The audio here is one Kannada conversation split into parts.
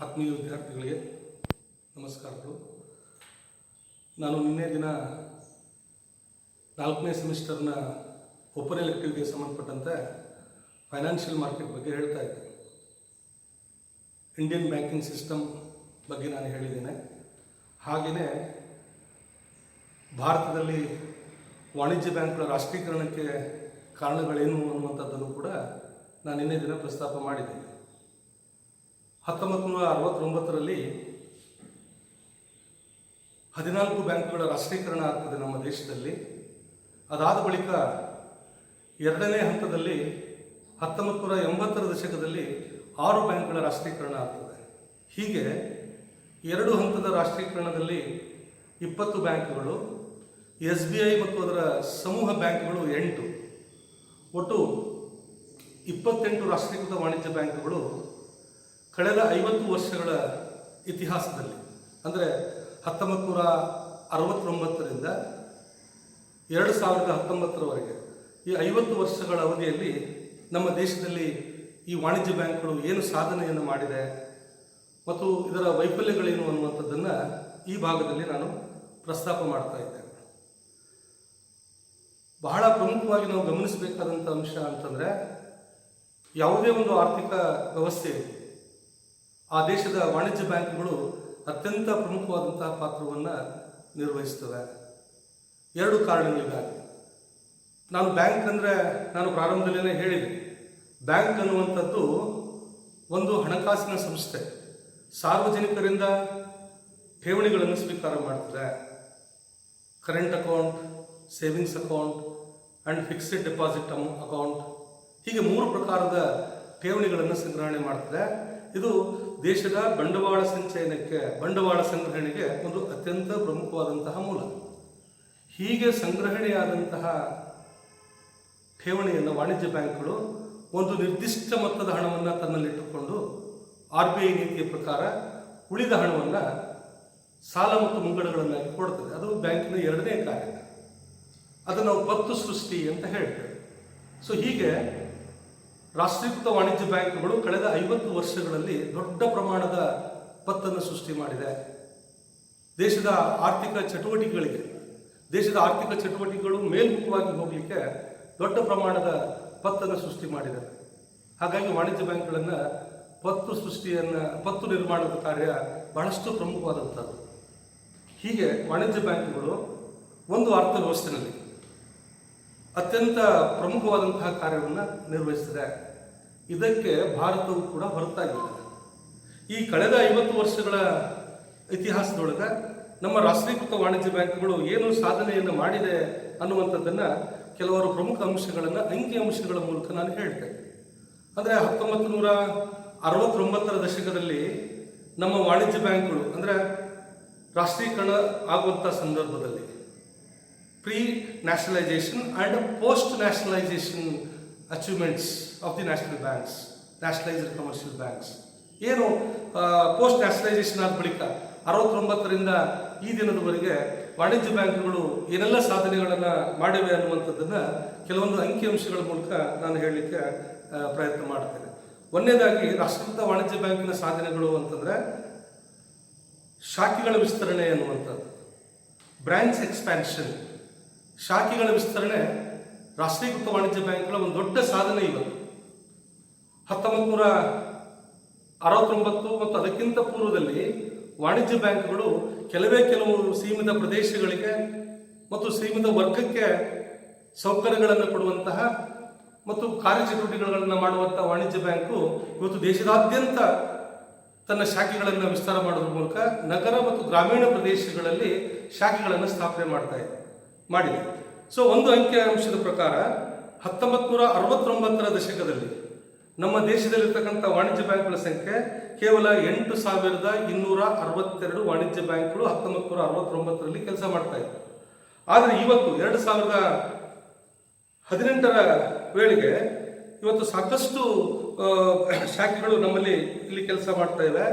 ಆತ್ಮೀಯ ವಿದ್ಯಾರ್ಥಿಗಳಿಗೆ ನಮಸ್ಕಾರಗಳು. ನಾನು ನಿನ್ನೆ ದಿನ 4ನೇ ಸೆಮಿಸ್ಟರ್ನ ಓಪನ್ ಎಲೆಕ್ಟಿವ್ಗೆ ಸಂಬಂಧಪಟ್ಟಂತೆ ಫೈನಾನ್ಷಿಯಲ್ ಮಾರ್ಕೆಟ್ ಬಗ್ಗೆ ಹೇಳ್ತಾ ಇದ್ದೆ. ಇಂಡಿಯನ್ ಬ್ಯಾಂಕಿಂಗ್ ಸಿಸ್ಟಮ್ ಬಗ್ಗೆ ನಾನು ಹೇಳಿದ್ದೇನೆ. ಹಾಗೆಯೇ ಭಾರತದಲ್ಲಿ ವಾಣಿಜ್ಯ ಬ್ಯಾಂಕ್ಗಳ ರಾಷ್ಟ್ರೀಕರಣಕ್ಕೆ ಕಾರಣಗಳೇನು ಅನ್ನುವಂಥದ್ದನ್ನು ಕೂಡ ನಾನು ನಿನ್ನೆ ದಿನ ಪ್ರಸ್ತಾಪ ಮಾಡಿದ್ದೇನೆ. 1969ರಲ್ಲಿ 14 ಬ್ಯಾಂಕ್ಗಳ ರಾಷ್ಟ್ರೀಕರಣ ಆಗ್ತದೆ ನಮ್ಮ ದೇಶದಲ್ಲಿ. ಅದಾದ ಬಳಿಕ ಎರಡನೇ ಹಂತದಲ್ಲಿ 1980ರ ದಶಕದಲ್ಲಿ 6 ಬ್ಯಾಂಕ್ಗಳ ರಾಷ್ಟ್ರೀಕರಣ ಆಗ್ತದೆ. ಹೀಗೆ 2 ಹಂತದ ರಾಷ್ಟ್ರೀಕರಣದಲ್ಲಿ 20 ಬ್ಯಾಂಕ್ಗಳು, SBI ಮತ್ತು ಅದರ ಸಮೂಹ ಬ್ಯಾಂಕ್ಗಳು 8, ಒಟ್ಟು 28 ರಾಷ್ಟ್ರೀಕೃತ ವಾಣಿಜ್ಯ ಬ್ಯಾಂಕ್ಗಳು ಕಳೆದ 50 ವರ್ಷಗಳ ಇತಿಹಾಸದಲ್ಲಿ, ಅಂದರೆ 1969ರಿಂದ 2019ರವರೆಗೆ ಈ 50 ವರ್ಷಗಳ ಅವಧಿಯಲ್ಲಿ ನಮ್ಮ ದೇಶದಲ್ಲಿ ಈ ವಾಣಿಜ್ಯ ಬ್ಯಾಂಕ್ಗಳು ಏನು ಸಾಧನೆಯನ್ನು ಮಾಡಿದೆ ಮತ್ತು ಇದರ ವೈಫಲ್ಯಗಳೇನು ಅನ್ನುವಂಥದ್ದನ್ನು ಈ ಭಾಗದಲ್ಲಿ ನಾನು ಪ್ರಸ್ತಾಪ ಮಾಡ್ತಾ ಇದ್ದೇನೆ. ಬಹಳ ಪ್ರಮುಖವಾಗಿ ನಾವು ಗಮನಿಸಬೇಕಾದಂಥ ಅಂಶ ಅಂತಂದರೆ, ಯಾವುದೇ ಒಂದು ಆರ್ಥಿಕ ವ್ಯವಸ್ಥೆ ಆ ದೇಶದ ವಾಣಿಜ್ಯ ಬ್ಯಾಂಕ್ಗಳು ಅತ್ಯಂತ ಪ್ರಮುಖವಾದಂತಹ ಪಾತ್ರವನ್ನು ನಿರ್ವಹಿಸ್ತವೆ. 2 ಕಾರಣಗಳಿಗಾಗಿ. ನಾನು ಬ್ಯಾಂಕ್ ಅಂದರೆ ನಾನು ಪ್ರಾರಂಭದಲ್ಲೇ ಹೇಳಿದೆ, ಬ್ಯಾಂಕ್ ಅನ್ನುವಂಥದ್ದು ಒಂದು ಹಣಕಾಸಿನ ಸಂಸ್ಥೆ. ಸಾರ್ವಜನಿಕರಿಂದ ಠೇವಣಿಗಳನ್ನು ಸ್ವೀಕಾರ ಮಾಡ್ತದೆ. Current account, savings account and fixed deposit account, ಹೀಗೆ 3 ಪ್ರಕಾರದ ಠೇವಣಿಗಳನ್ನು ಸಂಗ್ರಹಣೆ ಮಾಡ್ತದೆ. ಇದು ದೇಶದ ಬಂಡವಾಳ ಸಂಚಯನಕ್ಕೆ, ಬಂಡವಾಳ ಸಂಗ್ರಹಣೆಗೆ ಒಂದು ಅತ್ಯಂತ ಪ್ರಮುಖವಾದಂತಹ ಮೂಲ. ಹೀಗೆ ಸಂಗ್ರಹಣೆಯಾದಂತಹ ಠೇವಣಿಯನ್ನು ವಾಣಿಜ್ಯ ಬ್ಯಾಂಕ್ಗಳು ಒಂದು ನಿರ್ದಿಷ್ಟ ಮೊತ್ತದ ಹಣವನ್ನು ತನ್ನಲ್ಲಿಟ್ಟುಕೊಂಡು RBI ನೀತಿಯ ಪ್ರಕಾರ ಉಳಿದ ಹಣವನ್ನು ಸಾಲ ಮತ್ತು ಮುಂಗಡಗಳನ್ನಾಗಿ ಕೊಡ್ತದೆ. ಅದು ಬ್ಯಾಂಕಿನ 2ನೇ ಕಾರ್ಯ. ಅದನ್ನು ನಾವು ಪತ್ತು ಸೃಷ್ಟಿ ಅಂತ ಹೇಳ್ತೇವೆ. ಸೊ ಹೀಗೆ ರಾಷ್ಟ್ರೀಕೃತ ವಾಣಿಜ್ಯ ಬ್ಯಾಂಕ್ಗಳು ಕಳೆದ 50 ವರ್ಷಗಳಲ್ಲಿ ದೊಡ್ಡ ಪ್ರಮಾಣದ ಪತ್ತನ್ನು ಸೃಷ್ಟಿ ಮಾಡಿದೆ. ದೇಶದ ಆರ್ಥಿಕ ಚಟುವಟಿಕೆಗಳು ಮೇಲ್ಮುಖವಾಗಿ ಹೋಗಲಿಕ್ಕೆ ದೊಡ್ಡ ಪ್ರಮಾಣದ ಪತ್ತನ್ನು ಸೃಷ್ಟಿ ಮಾಡಿದೆ. ಹಾಗಾಗಿ ವಾಣಿಜ್ಯ ಬ್ಯಾಂಕ್ಗಳನ್ನು ಪತ್ತು ನಿರ್ಮಾಣದ ಕಾರ್ಯ ಬಹಳಷ್ಟು ಪ್ರಮುಖವಾದಂಥದ್ದು. ಹೀಗೆ ವಾಣಿಜ್ಯ ಬ್ಯಾಂಕ್ಗಳು ಒಂದು ಅರ್ಥವ್ಯವಸ್ಥೆಯಲ್ಲಿ ಅತ್ಯಂತ ಪ್ರಮುಖವಾದಂತಹ ಕಾರ್ಯವನ್ನು ನಿರ್ವಹಿಸಿದೆ. ಇದಕ್ಕೆ ಭಾರತವು ಕೂಡ ಹೊರತಾಗಿಲ್ಲ. ಈ ಕಳೆದ 50 ವರ್ಷಗಳ ಇತಿಹಾಸದೊಳಗೆ ನಮ್ಮ ರಾಷ್ಟ್ರೀಕೃತ ವಾಣಿಜ್ಯ ಬ್ಯಾಂಕ್ಗಳು ಏನು ಸಾಧನೆಯನ್ನು ಮಾಡಿದೆ ಅನ್ನುವಂಥದ್ದನ್ನು ಕೆಲವರು ಪ್ರಮುಖ ಅಂಶಗಳನ್ನು ಅಂಕಿ ಅಂಶಗಳ ಮೂಲಕ ನಾನು ಹೇಳ್ತೇನೆ. ಅಂದರೆ 1969ರ ದಶಕದಲ್ಲಿ ನಮ್ಮ ವಾಣಿಜ್ಯ ಬ್ಯಾಂಕ್ಗಳು, ಅಂದರೆ ರಾಷ್ಟ್ರೀಕರಣ ಆಗುವಂಥ ಸಂದರ್ಭದಲ್ಲಿ pre nationalisation and post nationalisation achievements of the national banks, nationalised commercial banks. ಏನು ಪೋಸ್ಟ್ ನ್ಯಾಷನಲೈಸೇಷನ್ ಆದ ಬಳಿಕ 69ರಿಂದ ಈ ದಿನದವರೆಗೆ ವಾಣಿಜ್ಯ ಬ್ಯಾಂಕ್ಗಳು ಏನೆಲ್ಲ ಸಾಧನೆಗಳನ್ನು ಮಾಡಿವೆ ಅನ್ನುವಂಥದ್ದನ್ನು ಕೆಲವೊಂದು ಅಂಕಿಅಂಶಗಳ ಮೂಲಕ ನಾನು ಹೇಳಲಿಕ್ಕೆ ಪ್ರಯತ್ನ ಮಾಡ್ತೇನೆ. ಒಂದನೇದಾಗಿ ರಾಷ್ಟ್ರೀಕೃತ ವಾಣಿಜ್ಯ ಬ್ಯಾಂಕಿನ ಸಾಧನೆಗಳು ಅಂತಂದರೆ ಶಾಖೆಗಳ ವಿಸ್ತರಣೆ ಅನ್ನುವಂಥದ್ದು, ಬ್ರಾಂಚ್ ಎಕ್ಸ್ಪ್ಯಾನ್ಷನ್. ಶಾಖೆಗಳ ವಿಸ್ತರಣೆ ರಾಷ್ಟ್ರೀಕೃತ ವಾಣಿಜ್ಯ ಬ್ಯಾಂಕ್ಗಳ ಒಂದು ದೊಡ್ಡ ಸಾಧನೆ. ಇವತ್ತು 1969 ಮತ್ತು ಅದಕ್ಕಿಂತ ಪೂರ್ವದಲ್ಲಿ ವಾಣಿಜ್ಯ ಬ್ಯಾಂಕ್ಗಳು ಕೆಲವು ಸೀಮಿತ ಪ್ರದೇಶಗಳಿಗೆ ಮತ್ತು ಸೀಮಿತ ವರ್ಗಕ್ಕೆ ಸೌಕರ್ಯಗಳನ್ನು ಕೊಡುವಂತಹ ಮತ್ತು ಕಾರ್ಯಚಟುವಟಿಕೆಗಳನ್ನು ಮಾಡುವಂತಹ ವಾಣಿಜ್ಯ ಬ್ಯಾಂಕು ಇವತ್ತು ದೇಶದಾದ್ಯಂತ ತನ್ನ ಶಾಖೆಗಳನ್ನು ವಿಸ್ತಾರ ಮಾಡೋದ್ರ ಮೂಲಕ ನಗರ ಮತ್ತು ಗ್ರಾಮೀಣ ಪ್ರದೇಶಗಳಲ್ಲಿ ಶಾಖೆಗಳನ್ನು ಸ್ಥಾಪನೆ ಮಾಡಿದೆ. ಸೊ ಒಂದು ಅಂಕಿಅಂಶದ ಪ್ರಕಾರ 1969ರ ದಶಕದಲ್ಲಿ ನಮ್ಮ ದೇಶದಲ್ಲಿರ್ತಕ್ಕಂಥ ವಾಣಿಜ್ಯ ಬ್ಯಾಂಕ್ಗಳ ಸಂಖ್ಯೆ ಕೇವಲ 8,262 ವಾಣಿಜ್ಯ ಬ್ಯಾಂಕ್ಗಳು 1969ರಲ್ಲಿ ಕೆಲಸ ಮಾಡ್ತಾ ಇತ್ತು. ಆದರೆ ಇವತ್ತು 2018ರ ವೇಳೆಗೆ ಇವತ್ತು ಸಾಕಷ್ಟು ಶಾಖೆಗಳು ನಮ್ಮಲ್ಲಿ ಇಲ್ಲಿ ಕೆಲಸ ಮಾಡ್ತಾ ಇವೆ.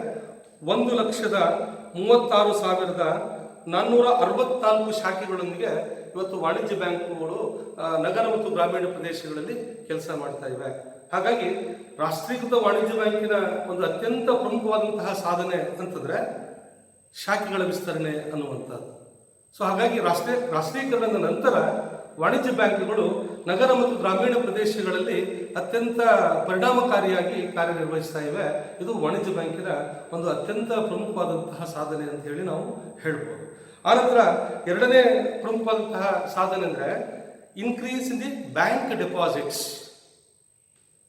1,36,464 ಶಾಖೆಗಳೊಂದಿಗೆ ಇವತ್ತು ವಾಣಿಜ್ಯ ಬ್ಯಾಂಕುಗಳು ನಗರ ಮತ್ತು ಗ್ರಾಮೀಣ ಪ್ರದೇಶಗಳಲ್ಲಿ ಕೆಲಸ ಮಾಡ್ತಾ ಇವೆ. ಹಾಗಾಗಿ ರಾಷ್ಟ್ರೀಕೃತ ವಾಣಿಜ್ಯ ಬ್ಯಾಂಕಿನ ಒಂದು ಅತ್ಯಂತ ಪ್ರಮುಖವಾದಂತಹ ಸಾಧನೆ ಅಂತಂದ್ರೆ ಶಾಖೆಗಳ ವಿಸ್ತರಣೆ ಅನ್ನುವಂಥದ್ದು. ಸೊ ಹಾಗಾಗಿ ರಾಷ್ಟ್ರೀಕರಣದ ನಂತರ ವಾಣಿಜ್ಯ ಬ್ಯಾಂಕ್ಗಳು ನಗರ ಮತ್ತು ಗ್ರಾಮೀಣ ಪ್ರದೇಶಗಳಲ್ಲಿ ಅತ್ಯಂತ ಪರಿಣಾಮಕಾರಿಯಾಗಿ ಕಾರ್ಯನಿರ್ವಹಿಸ್ತಾ ಇವೆ. ಇದು ವಾಣಿಜ್ಯ ಬ್ಯಾಂಕಿನ ಒಂದು ಅತ್ಯಂತ ಪ್ರಮುಖವಾದಂತಹ ಸಾಧನೆ ಅಂತ ಹೇಳಿ ನಾವು ಹೇಳ್ಬೋದು. ಆನಂತರ ಎರಡನೇ ಪ್ರಮುಖವಾದಂತಹ ಸಾಧನೆ ಅಂದ್ರೆ increase in the bank deposits.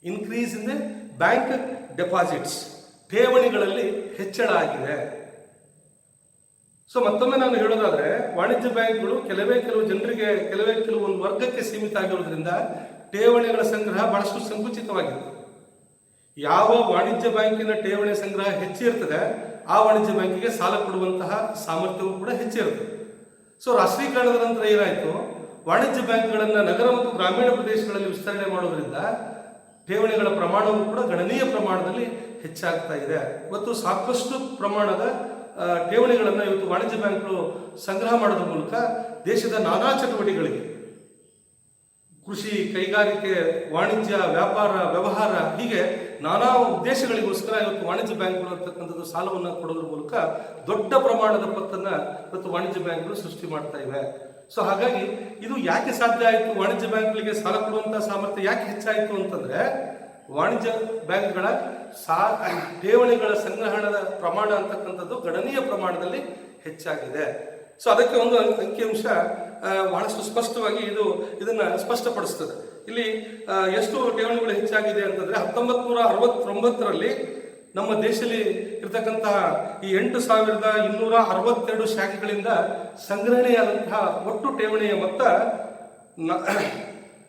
Increase in the bank deposits, ಠೇವಣಿಗಳಲ್ಲಿ ಹೆಚ್ಚಳ ಆಗಿದೆ. ಸೊ ಮತ್ತೊಮ್ಮೆ ನಾನು ಹೇಳೋದಾದ್ರೆ ವಾಣಿಜ್ಯ ಬ್ಯಾಂಕ್ಗಳು ಕೆಲವು ಜನರಿಗೆ ಕೆಲವೊಂದು ವರ್ಗಕ್ಕೆ ಸೀಮಿತ ಆಗಿರೋದ್ರಿಂದ ಠೇವಣಿಗಳ ಸಂಗ್ರಹ ಬಹಳಷ್ಟು ಸಂಕುಚಿತವಾಗಿದೆ. ಯಾವ ವಾಣಿಜ್ಯ ಬ್ಯಾಂಕಿನ ಠೇವಣಿ ಸಂಗ್ರಹ ಹೆಚ್ಚಿರ್ತದೆ ಆ ವಾಣಿಜ್ಯ ಬ್ಯಾಂಕಿಗೆ ಸಾಲ ಕೊಡುವಂತಹ ಸಾಮರ್ಥ್ಯವೂ ಕೂಡ ಹೆಚ್ಚಿರ್ತದೆ. ಸೊ ರಾಷ್ಟ್ರೀಕರಣದ ನಂತರ ಏನಾಯಿತು, ವಾಣಿಜ್ಯ ಬ್ಯಾಂಕ್ಗಳನ್ನು ನಗರ ಮತ್ತು ಗ್ರಾಮೀಣ ಪ್ರದೇಶಗಳಲ್ಲಿ ವಿಸ್ತರಣೆ ಮಾಡೋದ್ರಿಂದ ಠೇವಣಿಗಳ ಪ್ರಮಾಣವೂ ಕೂಡ ಗಣನೀಯ ಪ್ರಮಾಣದಲ್ಲಿ ಹೆಚ್ಚಾಗ್ತಾ ಇದೆ. ಇವತ್ತು ಸಾಕಷ್ಟು ಪ್ರಮಾಣದ ಠೇವಣಿಗಳನ್ನು ಇವತ್ತು ವಾಣಿಜ್ಯ ಬ್ಯಾಂಕ್ಗಳು ಸಂಗ್ರಹ ಮಾಡೋದ್ರ ಮೂಲಕ ದೇಶದ ನಾನಾ ಚಟುವಟಿಕೆಗಳಿಗೆ, ಕೃಷಿ, ಕೈಗಾರಿಕೆ, ವಾಣಿಜ್ಯ, ವ್ಯಾಪಾರ, ವ್ಯವಹಾರ, ಹೀಗೆ ನಾನಾ ಉದ್ದೇಶಗಳಿಗೋಸ್ಕರ ಇವತ್ತು ವಾಣಿಜ್ಯ ಬ್ಯಾಂಕ್ಗಳು ಅಂತಕ್ಕಂಥದ್ದು ಸಾಲವನ್ನು ಕೊಡೋದ್ರ ಮೂಲಕ ದೊಡ್ಡ ಪ್ರಮಾಣದ ಪತ್ತನ್ನು ಇವತ್ತು ವಾಣಿಜ್ಯ ಬ್ಯಾಂಕ್ಗಳು ಸೃಷ್ಟಿ ಮಾಡ್ತಾ ಇವೆ. ಸೊ ಹಾಗಾಗಿ ಇದು ಯಾಕೆ ಸಾಧ್ಯ ಆಯಿತು, ವಾಣಿಜ್ಯ ಬ್ಯಾಂಕ್ಗಳಿಗೆ ಸಾಲ ಕೊಡುವಂತಹ ಸಾಮರ್ಥ್ಯ ಯಾಕೆ ಹೆಚ್ಚಾಯಿತು ಅಂತಂದ್ರೆ ವಾಣಿಜ್ಯ ಬ್ಯಾಂಕ್ಗಳ ಠೇವಣಿಗಳ ಸಂಗ್ರಹಣದ ಪ್ರಮಾಣ ಅಂತಕ್ಕಂಥದ್ದು ಗಣನೀಯ ಪ್ರಮಾಣದಲ್ಲಿ ಹೆಚ್ಚಾಗಿದೆ. ಸೊ ಅದಕ್ಕೆ ಒಂದು ಅಂಕಿಅಂಶ ಬಹಳಷ್ಟು ಸ್ಪಷ್ಟವಾಗಿ ಇದನ್ನ ಸ್ಪಷ್ಟಪಡಿಸ್ತದೆ. ಇಲ್ಲಿ ಎಷ್ಟು ಠೇವಣಿಗಳು ಹೆಚ್ಚಾಗಿದೆ ಅಂತಂದ್ರೆ 1969ರಲ್ಲಿ ನಮ್ಮ ದೇಶದಲ್ಲಿ ಇರತಕ್ಕಂತಹ ಈ 8,262 ಶಾಖೆಗಳಿಂದ ಸಂಗ್ರಹಣೆಯಾದಂತಹ ಒಟ್ಟು ಠೇವಣಿಯ ಮೊತ್ತ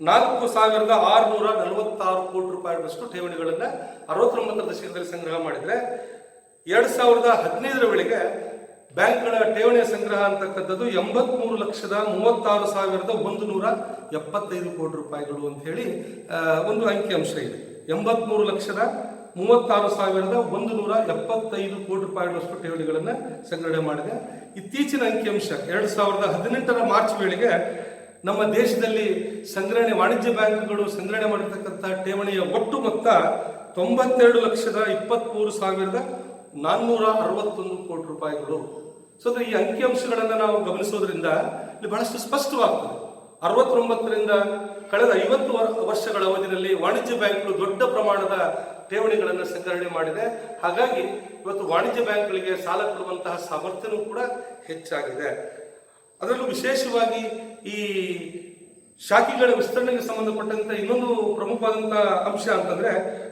4,646 ಕೋಟಿ ರೂಪಾಯಿಗಳಷ್ಟು ಠೇವಣಿಗಳನ್ನ 69ರ ದಶಕದಲ್ಲಿ ಸಂಗ್ರಹ ಮಾಡಿದ್ರೆ 2015ರ ವೇಳೆಗೆ ಬ್ಯಾಂಕ್ಗಳ ಠೇವಣಿಯ ಸಂಗ್ರಹ ಅಂತಕ್ಕಂಥದ್ದು 83,36,175 ಕೋಟಿ ರೂಪಾಯಿಗಳು ಅಂತ ಹೇಳಿ ಒಂದು ಅಂಕಿಅಂಶ ಇದೆ. 83,36,175 ಕೋಟಿ ರೂಪಾಯಿಗಳಷ್ಟು ಠೇವಣಿಗಳನ್ನ ಸಂಗ್ರಹಣೆ ಮಾಡಿದೆ. ಇತ್ತೀಚಿನ ಅಂಕಿಅಂಶ 2018ರ ಮಾರ್ಚ್ ವೇಳೆಗೆ ನಮ್ಮ ದೇಶದಲ್ಲಿ ವಾಣಿಜ್ಯ ಬ್ಯಾಂಕ್ಗಳು ಸಂಗ್ರಹಣೆ ಮಾಡಿರ್ತಕ್ಕಂಥ ಠೇವಣಿಯ ಒಟ್ಟು ಮೊತ್ತ 92,23,461 ಕೋಟಿ ರೂಪಾಯಿಗಳು. ಸೊ ಈ ಅಂಕಿಅಂಶಗಳನ್ನು ನಾವು ಗಮನಿಸೋದ್ರಿಂದ ಇಲ್ಲಿ ಬಹಳಷ್ಟು ಸ್ಪಷ್ಟವಾಗ್ತದೆ. 69ರಿಂದ ಕಳೆದ 50 ವರ್ಷಗಳ ಅವಧಿಯಲ್ಲಿ ವಾಣಿಜ್ಯ ಬ್ಯಾಂಕ್ಗಳು ದೊಡ್ಡ ಪ್ರಮಾಣದ ಠೇವಣಿಗಳನ್ನು ಸಂಗ್ರಹಣೆ ಮಾಡಿದೆ. ಹಾಗಾಗಿ ಇವತ್ತು ವಾಣಿಜ್ಯ ಬ್ಯಾಂಕ್ಗಳಿಗೆ ಸಾಲ ಕೊಡುವಂತಹ ಸಾಮರ್ಥ್ಯನೂ ಕೂಡ ಹೆಚ್ಚಾಗಿದೆ. ಅದರಲ್ಲೂ ವಿಶೇಷವಾಗಿ ಈ ಶಾಖೆಗಳ ವಿಸ್ತರಣೆಗೆ ಸಂಬಂಧಪಟ್ಟಂತ ಇನ್ನೊಂದು ಪ್ರಮುಖವಾದಂತಹ ಅಂಶ ಅಂತಂದ್ರೆ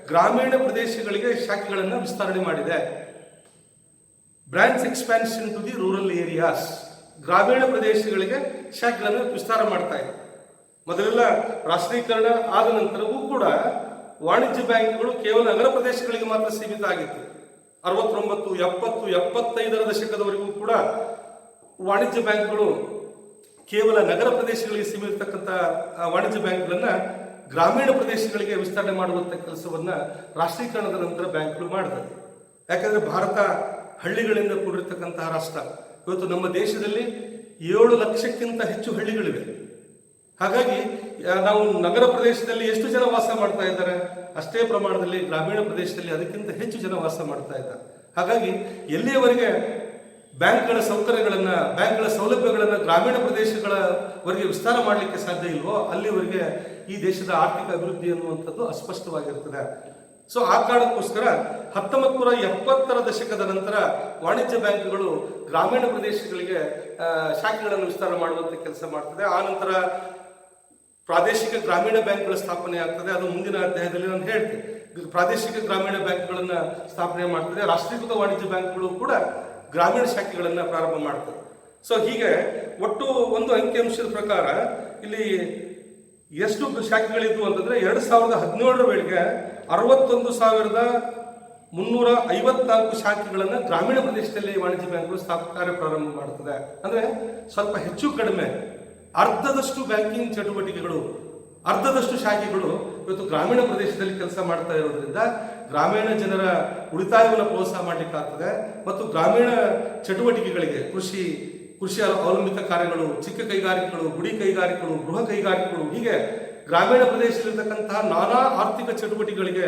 ಗ್ರಾಮೀಣ ಪ್ರದೇಶಗಳಿಗೆ ಶಾಖೆಗಳನ್ನು ವಿಸ್ತರಣೆ ಮಾಡಿದೆ. Branch expansion to the rural areas, ಗ್ರಾಮೀಣ ಪ್ರದೇಶಗಳಿಗೆ ಶಾಖೆಗಳನ್ನು ವಿಸ್ತಾರ ಮಾಡ್ತಾ ಇದೆ. ಮೊದಲೆಲ್ಲ ರಾಷ್ಟ್ರೀಕರಣ ಆದ ನಂತರವೂ ಕೂಡ ವಾಣಿಜ್ಯ ಬ್ಯಾಂಕ್ಗಳು ಕೇವಲ ನಗರ ಪ್ರದೇಶಗಳಿಗೆ ಮಾತ್ರ ಸೀಮಿತ ಆಗಿತ್ತು. 69, 70, 75ರ ದಶಕದವರೆಗೂ ಕೂಡ ವಾಣಿಜ್ಯ ಬ್ಯಾಂಕ್ಗಳು ಕೇವಲ ನಗರ ಪ್ರದೇಶಗಳಿಗೆ ಸೀಮಿತಕ್ಕಂಥ ವಾಣಿಜ್ಯ ಬ್ಯಾಂಕ್ಗಳನ್ನ ಗ್ರಾಮೀಣ ಪ್ರದೇಶಗಳಿಗೆ ವಿಸ್ತರಣೆ ಮಾಡುವಂಥ ಕೆಲಸವನ್ನ ರಾಷ್ಟ್ರೀಕರಣದ ನಂತರ ಬ್ಯಾಂಕ್ಗಳು ಮಾಡಿದೆ. ಯಾಕಂದ್ರೆ ಭಾರತ ಹಳ್ಳಿಗಳಿಂದ ಕೂಡಿರ್ತಕ್ಕಂತಹ ರಾಷ್ಟ್ರ. ಇವತ್ತು ನಮ್ಮ ದೇಶದಲ್ಲಿ 7 ಲಕ್ಷಕ್ಕಿಂತ ಹೆಚ್ಚು ಹಳ್ಳಿಗಳಿವೆ. ಹಾಗಾಗಿ ನಾವು ನಗರ ಪ್ರದೇಶದಲ್ಲಿ ಎಷ್ಟು ಜನ ವಾಸ ಮಾಡ್ತಾ ಇದ್ದಾರೆ, ಅಷ್ಟೇ ಪ್ರಮಾಣದಲ್ಲಿ ಗ್ರಾಮೀಣ ಪ್ರದೇಶದಲ್ಲಿ ಅದಕ್ಕಿಂತ ಹೆಚ್ಚು ಜನ ವಾಸ ಮಾಡ್ತಾ ಇದ್ದಾರೆ. ಹಾಗಾಗಿ ಎಲ್ಲಿಯವರೆಗೆ ಬ್ಯಾಂಕ್ಗಳ ಬ್ಯಾಂಕ್ಗಳ ಸೌಲಭ್ಯಗಳನ್ನು ಗ್ರಾಮೀಣ ಪ್ರದೇಶಗಳವರೆಗೆ ವಿಸ್ತಾರ ಮಾಡಲಿಕ್ಕೆ ಸಾಧ್ಯ ಇಲ್ವೋ ಅಲ್ಲಿವರೆಗೆ ಈ ದೇಶದ ಆರ್ಥಿಕ ಅಭಿವೃದ್ಧಿ ಅನ್ನುವಂಥದ್ದು ಅಸ್ಪಷ್ಟವಾಗಿರ್ತದೆ. ಸೊ ಆ ಕಾರಣಕ್ಕೋಸ್ಕರ 1970ರ ದಶಕದ ನಂತರ ವಾಣಿಜ್ಯ ಬ್ಯಾಂಕ್ಗಳು ಗ್ರಾಮೀಣ ಪ್ರದೇಶಗಳಿಗೆ ಶಾಖೆಗಳನ್ನು ವಿಸ್ತಾರ ಮಾಡುವಂತ ಕೆಲಸ ಮಾಡ್ತದೆ. ಆ ನಂತರ ಪ್ರಾದೇಶಿಕ ಗ್ರಾಮೀಣ ಬ್ಯಾಂಕ್ಗಳ ಸ್ಥಾಪನೆ ಆಗ್ತದೆ. ಅದು ಮುಂದಿನ ಅಧ್ಯಾಯದಲ್ಲಿ ನಾನು ಹೇಳ್ತೇನೆ. ಪ್ರಾದೇಶಿಕ ಗ್ರಾಮೀಣ ಬ್ಯಾಂಕ್ಗಳನ್ನ ಸ್ಥಾಪನೆ ಮಾಡ್ತದೆ. ರಾಷ್ಟ್ರೀಕೃತ ವಾಣಿಜ್ಯ ಬ್ಯಾಂಕ್ಗಳು ಕೂಡ ಗ್ರಾಮೀಣ ಶಾಖೆಗಳನ್ನ ಪ್ರಾರಂಭ ಮಾಡ್ತದೆ. ಸೊ ಹೀಗೆ ಒಟ್ಟು ಒಂದು ಅಂಕಿಅಂಶದ ಪ್ರಕಾರ ಇಲ್ಲಿ ಎಷ್ಟು ಶಾಖೆಗಳಿದ್ವು ಅಂತಂದ್ರೆ 2017ರ ವೇಳೆಗೆ 61,354 ಶಾಖೆಗಳನ್ನು ಗ್ರಾಮೀಣ ಪ್ರದೇಶದಲ್ಲಿ ವಾಣಿಜ್ಯ ಬ್ಯಾಂಕ್ಗಳು ಕಾರ್ಯ ಪ್ರಾರಂಭ ಮಾಡುತ್ತದೆ. ಅಂದ್ರೆ ಸ್ವಲ್ಪ ಹೆಚ್ಚು ಕಡಿಮೆ ಅರ್ಧದಷ್ಟು ಬ್ಯಾಂಕಿಂಗ್ ಚಟುವಟಿಕೆಗಳು, ಅರ್ಧದಷ್ಟು ಶಾಖೆಗಳು ಇವತ್ತು ಗ್ರಾಮೀಣ ಪ್ರದೇಶದಲ್ಲಿ ಕೆಲಸ ಮಾಡ್ತಾ ಇರೋದ್ರಿಂದ ಗ್ರಾಮೀಣ ಜನರ ಉಳಿತಾಯವನ್ನು ಪ್ರೋತ್ಸಾಹ ಮಾಡಲಿಕ್ಕೆ ಆಗ್ತದೆ. ಮತ್ತು ಗ್ರಾಮೀಣ ಚಟುವಟಿಕೆಗಳಿಗೆ ಕೃಷಿ ಅವಲಂಬಿತ ಕಾರ್ಯಗಳು, ಚಿಕ್ಕ ಕೈಗಾರಿಕೆಗಳು, ಗುಡಿ ಕೈಗಾರಿಕೆಗಳು, ಗೃಹ ಕೈಗಾರಿಕೆಗಳು, ಹೀಗೆ ಗ್ರಾಮೀಣ ಪ್ರದೇಶದಲ್ಲಿರ್ತಕ್ಕಂತಹ ನಾನಾ ಆರ್ಥಿಕ ಚಟುವಟಿಕೆಗಳಿಗೆ,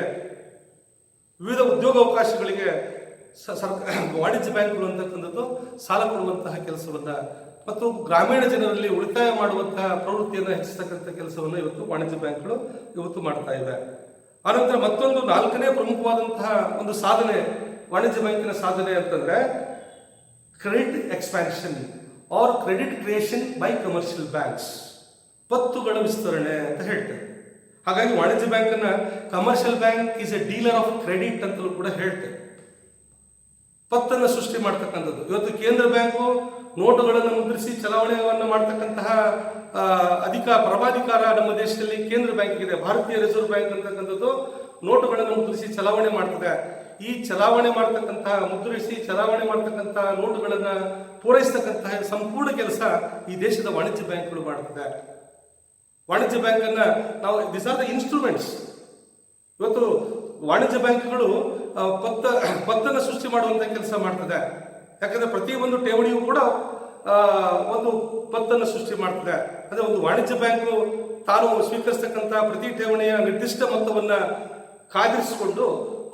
ವಿವಿಧ ಉದ್ಯೋಗಾವಕಾಶಗಳಿಗೆ ವಾಣಿಜ್ಯ ಬ್ಯಾಂಕ್ಗಳು ಅಂತಕ್ಕಂಥದ್ದು ಸಾಲ ಕೊಡುವಂತಹ ಕೆಲಸವನ್ನ ಮತ್ತು ಗ್ರಾಮೀಣ ಜನರಲ್ಲಿ ಉಳಿತಾಯ ಮಾಡುವಂತಹ ಪ್ರವೃತ್ತಿಯನ್ನು ಹೆಚ್ಚಿಸತಕ್ಕಂಥ ಕೆಲಸವನ್ನು ಇವತ್ತು ವಾಣಿಜ್ಯ ಬ್ಯಾಂಕ್ಗಳು ಇವತ್ತು ಮಾಡ್ತಾ ಇವೆ. ಆನಂತರ ಮತ್ತೊಂದು ನಾಲ್ಕನೇ ಪ್ರಮುಖವಾದಂತಹ ಒಂದು ಸಾಧನೆ ವಾಣಿಜ್ಯ ಬ್ಯಾಂಕಿನ ಸಾಧನೆ ಅಂತಂದ್ರೆ credit expansion or credit creation by commercial banks, ಪತ್ತುಗಳ ವಿಸ್ತರಣೆ ಅಂತ ಹೇಳ್ತಾರೆ. ಹಾಗಾಗಿ ವಾಣಿಜ್ಯ ಬ್ಯಾಂಕ್ ಅನ್ನ commercial bank is a dealer of credit ಅಂತಲೂ ಕೂಡ ಹೇಳ್ತೇವೆ. ಪತ್ತನ್ನು ಸೃಷ್ಟಿ ಮಾಡ್ತಕ್ಕಂಥದ್ದು. ಇವತ್ತು ಕೇಂದ್ರ ಬ್ಯಾಂಕು ನೋಟುಗಳನ್ನು ಮುದ್ರಿಸಿ ಚಲಾವಣೆಯನ್ನು ಮಾಡ್ತಕ್ಕಂತಹ ಪರಮಾಧಿಕಾರ ನಮ್ಮ ದೇಶದಲ್ಲಿ ಕೇಂದ್ರ ಬ್ಯಾಂಕ್ ಇದೆ. ಭಾರತೀಯ ರಿಸರ್ವ್ ಬ್ಯಾಂಕ್ ಅಂತಕ್ಕಂಥದ್ದು ನೋಟುಗಳನ್ನು ಮುದ್ರಿಸಿ ಚಲಾವಣೆ ಮಾಡ್ತದೆ. ಈ ಚಲಾವಣೆ ಮಾಡ್ತಕ್ಕಂತಹ ಮುದ್ರಿಸಿ ಚಲಾವಣೆ ಮಾಡ್ತಕ್ಕಂತಹ ನೋಟುಗಳನ್ನು ಪೂರೈಸತಕ್ಕಂತಹ ಸಂಪೂರ್ಣ ಕೆಲಸ ಈ ದೇಶದ ವಾಣಿಜ್ಯ ಬ್ಯಾಂಕ್ಗಳು ಮಾಡ್ತದೆ. ವಾಣಿಜ್ಯ ಬ್ಯಾಂಕ್ ಅನ್ನ ನಾವು ದಿಸ್ ಆರ್ ದ ಇನ್ಸ್ಟ್ರೂಮೆಂಟ್ಸ್. ಇವತ್ತು ವಾಣಿಜ್ಯ ಬ್ಯಾಂಕ್ಗಳು ಪತ್ತನ್ನು ಸೃಷ್ಟಿ ಮಾಡುವಂತ ಕೆಲಸ ಮಾಡ್ತದೆ. ಯಾಕಂದ್ರೆ ಪ್ರತಿಯೊಂದು ಠೇವಣಿಯೂ ಕೂಡ ಒಂದು ಪತ್ತನ್ನು ಸೃಷ್ಟಿ ಮಾಡ್ತದೆ. ಅಂದ್ರೆ ಒಂದು ವಾಣಿಜ್ಯ ಬ್ಯಾಂಕು ತಾನು ಸ್ವೀಕರಿಸತಕ್ಕಂಥ ಪ್ರತಿ ಠೇವಣಿಯ ನಿರ್ದಿಷ್ಟ ಮೊತ್ತವನ್ನ ಕಾದಿರಿಸಿಕೊಂಡು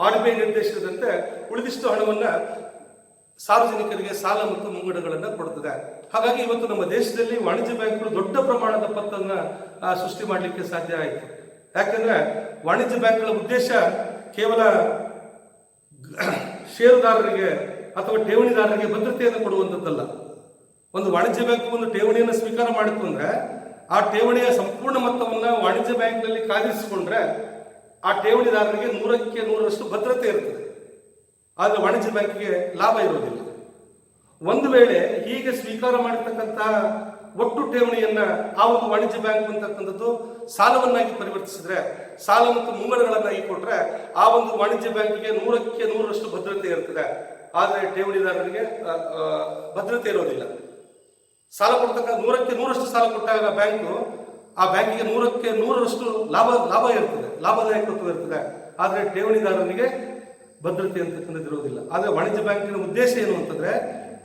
RBI ನಿರ್ದೇಶನದಂತೆ ಉಳಿದಿಷ್ಟು ಹಣವನ್ನ ಸಾರ್ವಜನಿಕರಿಗೆ ಸಾಲ ಮತ್ತು ಮುಂಗಡಗಳನ್ನು ಕೊಡುತ್ತದೆ. ಹಾಗಾಗಿ ಇವತ್ತು ನಮ್ಮ ದೇಶದಲ್ಲಿ ವಾಣಿಜ್ಯ ಬ್ಯಾಂಕ್ಗಳು ದೊಡ್ಡ ಪ್ರಮಾಣದ ಪತ್ತನ್ನ ಸೃಷ್ಟಿ ಮಾಡಲಿಕ್ಕೆ ಸಾಧ್ಯ ಆಯಿತು. ಯಾಕಂದ್ರೆ ವಾಣಿಜ್ಯ ಬ್ಯಾಂಕ್ಗಳ ಉದ್ದೇಶ ಕೇವಲ ಷೇರುದಾರರಿಗೆ ಅಥವಾ ಠೇವಣಿದಾರರಿಗೆ ಭದ್ರತೆಯನ್ನು ಕೊಡುವಂಥದ್ದಲ್ಲ. ಒಂದು ವಾಣಿಜ್ಯ ಬ್ಯಾಂಕ್ ಒಂದು ಠೇವಣಿಯನ್ನು ಸ್ವೀಕಾರ ಮಾಡಿತು ಅಂದ್ರೆ ಆ ಠೇವಣಿಯ ಸಂಪೂರ್ಣ ಮೊತ್ತವನ್ನ ವಾಣಿಜ್ಯ ಬ್ಯಾಂಕ್ನಲ್ಲಿ ಕಾದಿರಿಸಿಕೊಂಡ್ರೆ ಆ ಠೇವಣಿದಾರರಿಗೆ 100ಕ್ಕೆ 100ರಷ್ಟು ಭದ್ರತೆ ಇರ್ತದೆ. ಆದರೆ ವಾಣಿಜ್ಯ ಬ್ಯಾಂಕಿಗೆ ಲಾಭ ಇರೋದಿಲ್ಲ. ಒಂದು ವೇಳೆ ಹೀಗೆ ಸ್ವೀಕಾರ ಮಾಡಿರ್ತಕ್ಕಂತಹ ಒಟ್ಟು ಠೇವಣಿಯನ್ನ ಆ ಒಂದು ವಾಣಿಜ್ಯ ಬ್ಯಾಂಕ್ ಅಂತಕ್ಕಂಥದ್ದು ಸಾಲವನ್ನಾಗಿ ಪರಿವರ್ತಿಸಿದ್ರೆ, ಸಾಲ ಮತ್ತು ಮುಂಗಡಗಳನ್ನಾಗಿ ಕೊಟ್ರೆ ಆ ಒಂದು ವಾಣಿಜ್ಯ ಬ್ಯಾಂಕಿಗೆ 100ಕ್ಕೆ 100ರಷ್ಟು ಭದ್ರತೆ ಇರ್ತದೆ. ಆದರೆ ಠೇವಣಿದಾರರಿಗೆ ಭದ್ರತೆ ಇರೋದಿಲ್ಲ. ಸಾಲ ಕೊಡ್ತಕ್ಕ 100ಕ್ಕೆ 100ರಷ್ಟು ಸಾಲ ಕೊಟ್ಟಾಗ ಆ ಬ್ಯಾಂಕಿಗೆ 100ಕ್ಕೆ 100ರಷ್ಟು ಲಾಭ ಇರ್ತದೆ, ಲಾಭದಾಯಕತ್ವ ಇರ್ತದೆ. ಆದರೆ ಠೇವಣಿದಾರನಿಗೆ ಭದ್ರತೆ ಅಂತಕ್ಕಂಥದ್ದು ಇರೋದಿಲ್ಲ. ಆದರೆ ವಾಣಿಜ್ಯ ಬ್ಯಾಂಕಿನ ಉದ್ದೇಶ ಏನು ಅಂತಂದ್ರೆ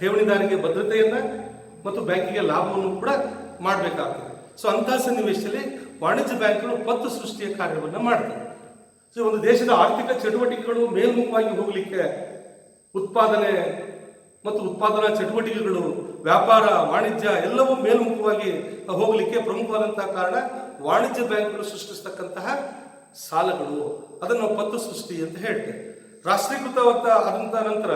ಠೇವಣಿದಾರರಿಗೆ ಭದ್ರತೆಯನ್ನ ಮತ್ತು ಬ್ಯಾಂಕಿಗೆ ಲಾಭವನ್ನು ಕೂಡ ಮಾಡಬೇಕಾಗ್ತದೆ. ಸೊ ಅಂತಹ ಸನ್ನಿವೇಶದಲ್ಲಿ ವಾಣಿಜ್ಯ ಬ್ಯಾಂಕ್ಗಳು ಪತ್ತು ಸೃಷ್ಟಿಯ ಕಾರ್ಯವನ್ನು ಮಾಡ್ತವೆ. ಸೊ ಒಂದು ದೇಶದ ಆರ್ಥಿಕ ಚಟುವಟಿಕೆಗಳು ಮೇಲ್ಮುಖವಾಗಿ ಹೋಗಲಿಕ್ಕೆ, ಉತ್ಪಾದನೆ ಮತ್ತು ಉತ್ಪಾದನಾ ಚಟುವಟಿಕೆಗಳು, ವ್ಯಾಪಾರ, ವಾಣಿಜ್ಯ ಎಲ್ಲವೂ ಮೇಲ್ಮುಖವಾಗಿ ಹೋಗಲಿಕ್ಕೆ ಪ್ರಮುಖವಾದಂತಹ ಕಾರಣ ವಾಣಿಜ್ಯ ಬ್ಯಾಂಕ್ಗಳು ಸೃಷ್ಟಿಸ್ತಕ್ಕಂತಹ ಸಾಲಗಳು. ಅದನ್ನು ನಾವು ಪತ್ತು ಸೃಷ್ಟಿ ಅಂತ ಹೇಳ್ತೇವೆ. ರಾಷ್ಟ್ರೀಕೃತವಾದಂತಹ ನಂತರ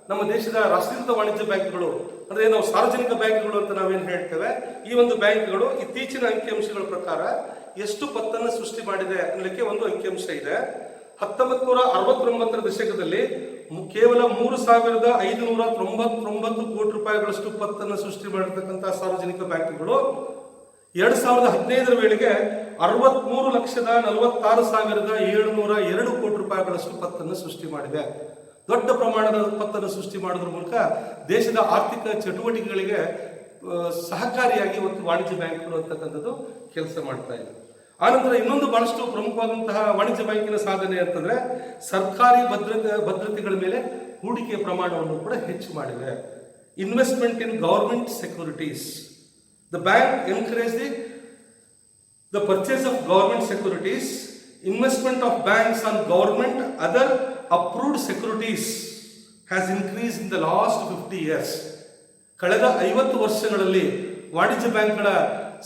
ನಮ್ಮ ದೇಶದ ರಾಷ್ಟ್ರೀಕೃತ ವಾಣಿಜ್ಯ ಬ್ಯಾಂಕ್ಗಳು ಅಂದ್ರೆ ನಾವು ಸಾರ್ವಜನಿಕ ಬ್ಯಾಂಕ್ಗಳು ಅಂತ ನಾವೇನು ಹೇಳ್ತೇವೆ, ಈ ಒಂದು ಬ್ಯಾಂಕ್ಗಳು ಇತ್ತೀಚಿನ ಅಂಕಿಅಂಶಗಳ ಪ್ರಕಾರ ಎಷ್ಟು ಪತ್ತನ್ನು ಸೃಷ್ಟಿ ಮಾಡಿದೆ ಅನ್ನಲಿಕ್ಕೆ ಒಂದು ಅಂಕಿಅಂಶ ಇದೆ. 1969ರ ದಶಕದಲ್ಲಿ ಕೇವಲ 3,599 ಕೋಟಿ ರೂಪಾಯಿಗಳಷ್ಟು ಪತ್ತನ್ನು ಸೃಷ್ಟಿ ಮಾಡಿರ್ತಕ್ಕಂತಹ ಸಾರ್ವಜನಿಕ ಬ್ಯಾಂಕ್ಗಳು 2015ರ ವೇಳೆಗೆ 63,46,702 ಕೋಟಿ ರೂಪಾಯಿಗಳಷ್ಟು ಪತ್ತನ್ನು ಸೃಷ್ಟಿ ಮಾಡಿದೆ. ದೊಡ್ಡ ಪ್ರಮಾಣದ ಪತ್ತನ್ನು ಸೃಷ್ಟಿ ಮಾಡೋದ್ರ ಮೂಲಕ ದೇಶದ ಆರ್ಥಿಕ ಚಟುವಟಿಕೆಗಳಿಗೆ ಸಹಕಾರಿಯಾಗಿ ಇವತ್ತು ವಾಣಿಜ್ಯ ಬ್ಯಾಂಕ್ಗಳು ಅಂತಕ್ಕಂಥದ್ದು ಕೆಲಸ ಮಾಡ್ತಾ ಇದೆ. ಆನಂತರ ಇನ್ನೊಂದು ಬಹಳಷ್ಟು ಪ್ರಮುಖವಾದಂತಹ ವಾಣಿಜ್ಯ ಬ್ಯಾಂಕಿನ ಸಾಧನೆ ಅಂತಂದ್ರೆ ಸರ್ಕಾರಿ ಭದ್ರತೆಗಳ ಮೇಲೆ ಹೂಡಿಕೆಯ ಪ್ರಮಾಣವನ್ನು ಕೂಡ ಹೆಚ್ಚು ಮಾಡಿವೆ. Investment in government securities. The bank encourage the purchase of government securities, investment of banks on government other approved securities has increased in the last 50 years. ಕಳೆದ 50 ವರ್ಷಗಳಲ್ಲಿ ವಾಣಿಜ್ಯ ಬ್ಯಾಂಕ್ಗಳ